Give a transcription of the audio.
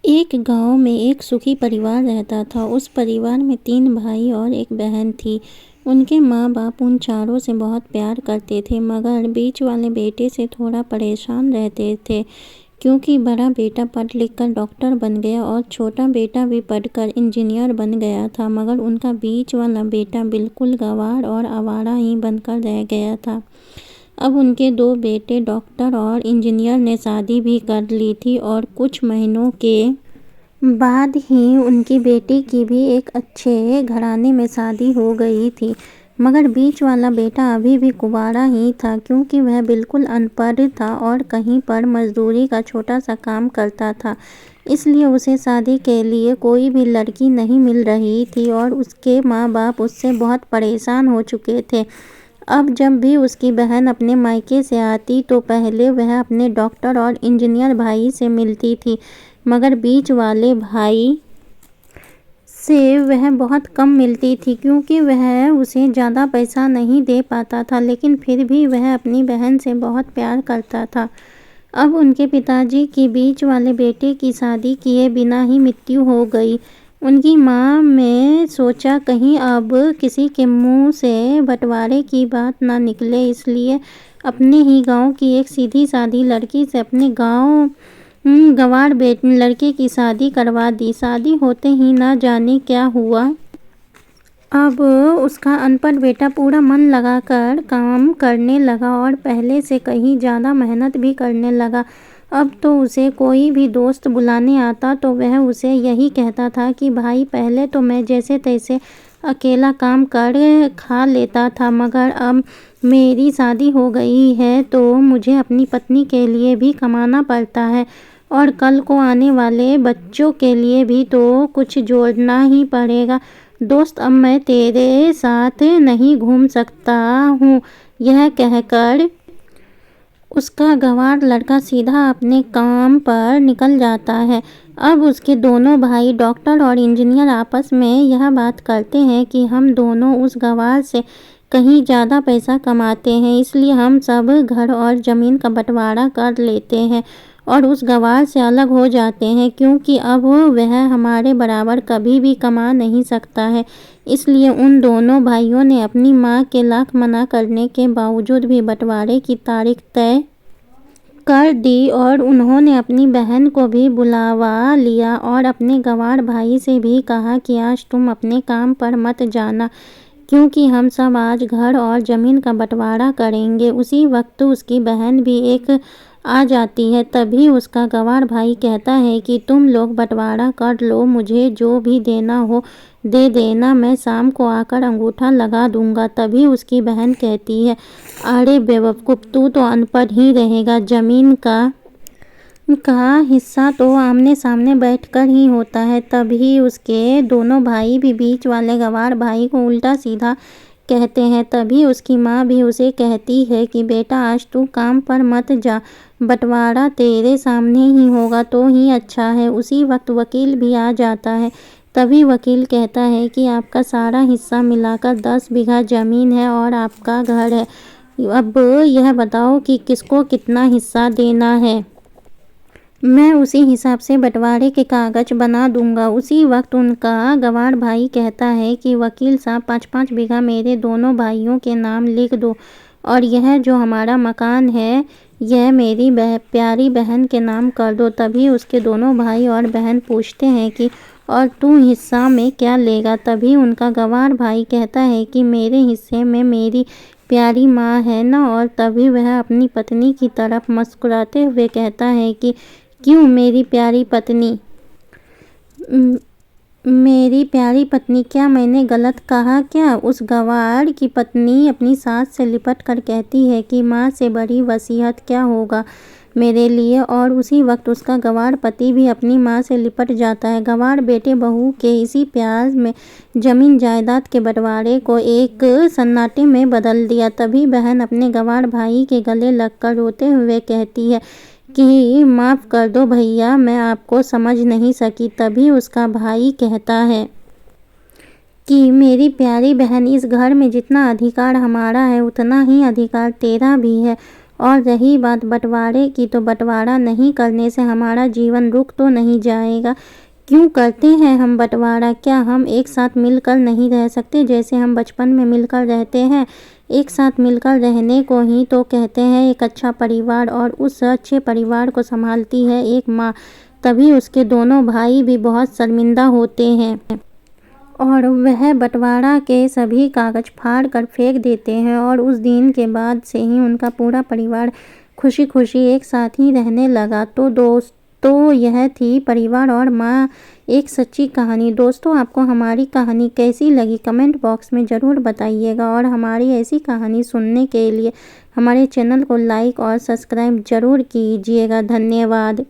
एक गांव में एक सुखी परिवार रहता था। उस परिवार में 3 भाई और एक बहन थी। उनके माँ बाप उन चारों से बहुत प्यार करते थे, मगर बीच वाले बेटे से थोड़ा परेशान रहते थे, क्योंकि बड़ा बेटा पढ़ लिख कर डॉक्टर बन गया और छोटा बेटा भी पढ़कर इंजीनियर बन गया था, मगर उनका बीच वाला बेटा बिल्कुल गंवार और आवारा ही बनकर रह गया था। अब उनके 2 बेटे डॉक्टर और इंजीनियर ने शादी भी कर ली थी और कुछ महीनों के बाद ही उनकी बेटी की भी एक अच्छे घराने में शादी हो गई थी। मगर बीच वाला बेटा अभी भी कुंवारा ही था, क्योंकि वह बिल्कुल अनपढ़ था और कहीं पर मजदूरी का छोटा सा काम करता था। इसलिए उसे शादी के लिए कोई भी लड़की नहीं मिल रही थी और उसके माँ बाप उससे बहुत परेशान हो चुके थे। अब जब भी उसकी बहन अपने मायके से आती तो पहले वह अपने डॉक्टर और इंजीनियर भाई से मिलती थी, मगर बीच वाले भाई से वह बहुत कम मिलती थी, क्योंकि वह उसे ज़्यादा पैसा नहीं दे पाता था, लेकिन फिर भी वह अपनी बहन से बहुत प्यार करता था। अब उनके पिताजी की बीच वाले बेटे की शादी किए बिना ही मृत्यु हो गई। उनकी माँ ने सोचा कहीं अब किसी के मुंह से बंटवारे की बात ना निकले, इसलिए अपने ही गांव की एक सीधी सादी लड़की से अपने गंवार लड़के की शादी करवा दी। शादी होते ही ना जाने क्या हुआ। अब उसका अनपढ़ बेटा पूरा मन लगाकर काम करने लगा और पहले से कहीं ज़्यादा मेहनत भी करने लगा। अब तो उसे कोई भी दोस्त बुलाने आता तो वह उसे यही कहता था कि भाई, पहले तो मैं जैसे तैसे अकेला काम कर खा लेता था, मगर अब मेरी शादी हो गई है तो मुझे अपनी पत्नी के लिए भी कमाना पड़ता है और कल को आने वाले बच्चों के लिए भी तो कुछ जोड़ना ही पड़ेगा। दोस्त, अब मैं तेरे साथ नहीं घूम सकता हूँ। यह कहकर उसका गंवार लड़का सीधा अपने काम पर निकल जाता है। अब उसके दोनों भाई डॉक्टर और इंजीनियर आपस में यह बात करते हैं कि हम दोनों उस गंवार से कहीं ज़्यादा पैसा कमाते हैं, इसलिए हम सब घर और ज़मीन का बंटवारा कर लेते हैं और उस गंवार से अलग हो जाते हैं, क्योंकि अब वह हमारे बराबर कभी भी कमा नहीं सकता है। इसलिए उन दोनों भाइयों ने अपनी माँ के लाख मना करने के बावजूद भी बंटवारे की तारीख तय कर दी और उन्होंने अपनी बहन को भी बुलवा लिया और अपने गंवार भाई से भी कहा कि आज तुम अपने काम पर मत जाना, क्योंकि हम सब आज घर और ज़मीन का बंटवारा करेंगे। उसी वक्त उसकी बहन भी एक आ जाती है। तभी उसका गंवार भाई कहता है कि तुम लोग बंटवारा कर लो, मुझे जो भी देना हो दे देना, मैं शाम को आकर अंगूठा लगा दूंगा। तभी उसकी बहन कहती है, अरे बेवकूफ़, तू तो अनपढ़ ही रहेगा, ज़मीन का हिस्सा तो आमने सामने बैठकर ही होता है। तभी उसके दोनों भाई भी बीच वाले गंवार भाई को उल्टा सीधा कहते हैं। तभी उसकी माँ भी उसे कहती है कि बेटा, आज तू काम पर मत जा, बंटवारा तेरे सामने ही होगा तो ही अच्छा है। उसी वक्त वकील भी आ जाता है। तभी वकील कहता है कि आपका सारा हिस्सा मिलाकर 10 बीघा ज़मीन है और आपका घर है। अब यह बताओ कि किसको कितना हिस्सा देना है। मैं उसी हिसाब से बंटवारे के कागज बना दूंगा। उसी वक्त उनका गंवार भाई कहता है कि वकील साहब, 5-5 बीघा मेरे दोनों भाइयों के नाम लिख दो और यह जो हमारा मकान है यह मेरी प्यारी बहन के नाम कर दो। तभी उसके दोनों भाई और बहन पूछते हैं कि और तू हिस्सा में क्या लेगा। तभी उनका गंवार भाई कहता है कि मेरे हिस्से में मेरी प्यारी माँ है ना। और तभी वह अपनी पत्नी की तरफ मुस्कुराते हुए कहता है कि क्यों मेरी प्यारी पत्नी, मेरी प्यारी पत्नी, क्या मैंने गलत कहा क्या। उस गंवार की पत्नी अपनी सास से लिपट कर कहती है कि माँ से बड़ी वसीयत क्या होगा मेरे लिए। और उसी वक्त उसका गंवार पति भी अपनी माँ से लिपट जाता है। गंवार बेटे बहू के इसी प्यार में जमीन जायदाद के बंटवारे को एक सन्नाटे में बदल दिया। तभी बहन अपने गंवार भाई के गले लगकर रोते हुए कहती है कि माफ़ कर दो भैया, मैं आपको समझ नहीं सकी। तभी उसका भाई कहता है कि मेरी प्यारी बहन, इस घर में जितना अधिकार हमारा है उतना ही अधिकार तेरा भी है और रही बात बंटवारे की, तो बंटवारा नहीं करने से हमारा जीवन रुक तो नहीं जाएगा। क्यों करते हैं हम बंटवारा? क्या हम एक साथ मिलकर नहीं रह सकते, जैसे हम बचपन में मिलकर रहते हैं? एक साथ मिलकर रहने को ही तो कहते हैं एक अच्छा परिवार, और उस अच्छे परिवार को संभालती है एक माँ। तभी उसके दोनों भाई भी बहुत शर्मिंदा होते हैं और वह बंटवारा के सभी कागज फाड़ कर फेंक देते हैं, और उस दिन के बाद से ही उनका पूरा परिवार खुशी खुशी एक साथ ही रहने लगा। तो दोस्तों, यह थी परिवार और माँ, एक सच्ची कहानी। दोस्तों, आपको हमारी कहानी कैसी लगी कमेंट बॉक्स में ज़रूर बताइएगा, और हमारी ऐसी कहानी सुनने के लिए हमारे चैनल को लाइक और सब्सक्राइब ज़रूर कीजिएगा। धन्यवाद।